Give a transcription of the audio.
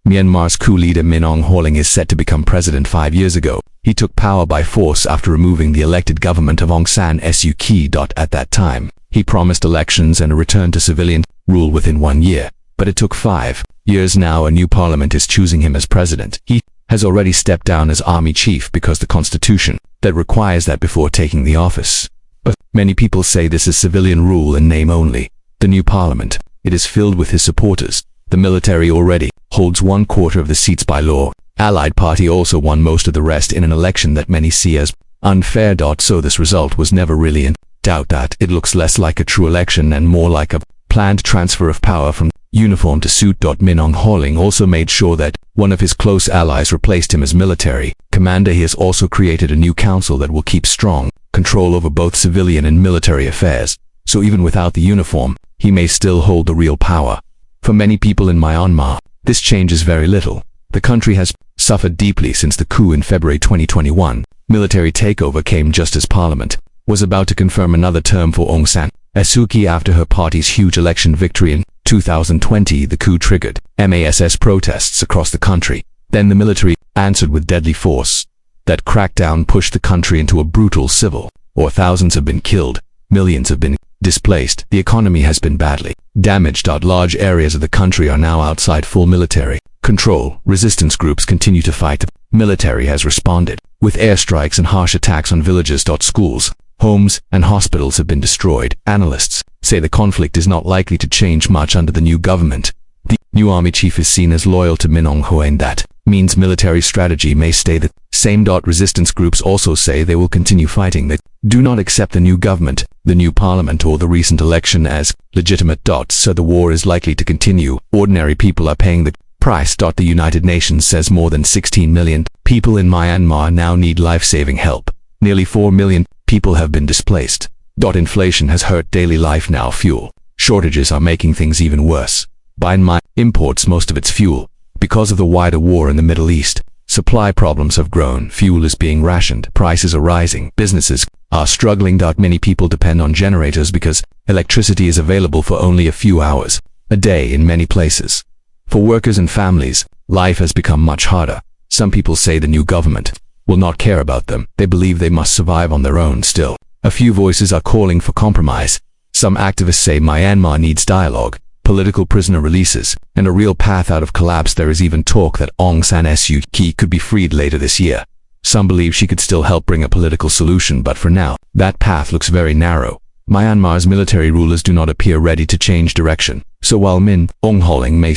Myanmar's coup leader Min Aung Hlaing is set to become president 5 years ago. He took power by force after removing the elected government of Aung San Suu Kyi. At that time, he promised elections and a return to civilian rule within 1 year. But it took 5 years now. A new parliament is choosing him as president. He has already stepped down as army chief because the constitution that requires that before taking the office. But many people say this is civilian rule in name only. The new parliament, it is filled with his supporters. The military already holds 1/4 of the seats by law. Allied party also won most of the rest in an election that many see as unfair. So this result was never really in doubt. That it looks less like a true election and more like a planned transfer of power from uniform to suit. Min Aung Hlaing also made sure that one of his close allies replaced him as military commander. He has also created a new council that will keep strong control over both civilian and military affairs. So even without the uniform, he may still hold the real power. For many people in Myanmar, this changes very little. The country has suffered deeply since the coup in February 2021. Military takeover came just as parliament was about to confirm another term for Aung San Suu Kyi after her party's huge election victory in 2020. The coup triggered mass protests across the country. Then the military answered with deadly force. That crackdown pushed the country into a brutal civil war. Thousands have been killed, millions have been displaced. The economy has been badly damaged. Large areas of the country are now outside full military control. Resistance groups continue to fight. The military has responded with airstrikes and harsh attacks on villages. Schools, homes, and hospitals have been destroyed. Analysts say the conflict is not likely to change much under the new government. The new army chief is seen as loyal to Min Aung Hlaing. That means military strategy may stay the same. Resistance groups also say they will continue fighting. They do not accept the new government, the new parliament, or the recent election as legitimate. So the war is likely to continue. Ordinary people are paying the price. The United Nations says more than 16 million people in Myanmar now need life-saving help. Nearly 4 million people have been displaced. Inflation has hurt daily life now. Fuel shortages are making things even worse. Myanmar imports most of its fuel. Because of the wider war in the Middle East, supply problems have grown. Fuel is being rationed. Prices are rising. Businesses are struggling. Many people depend on generators because electricity is available for only a few hours a day in many places. For workers and families, life has become much harder. Some people say the new government will not care about them. They believe they must survive on their own. Still, a few voices are calling for compromise. Some activists say Myanmar needs dialogue, political prisoner releases, and a real path out of collapse. There is even talk that Aung San Suu Kyi could be freed later this year. Some believe she could still help bring a political solution, but for now, that path looks very narrow. Myanmar's military rulers do not appear ready to change direction. So while Min Aung Hlaing may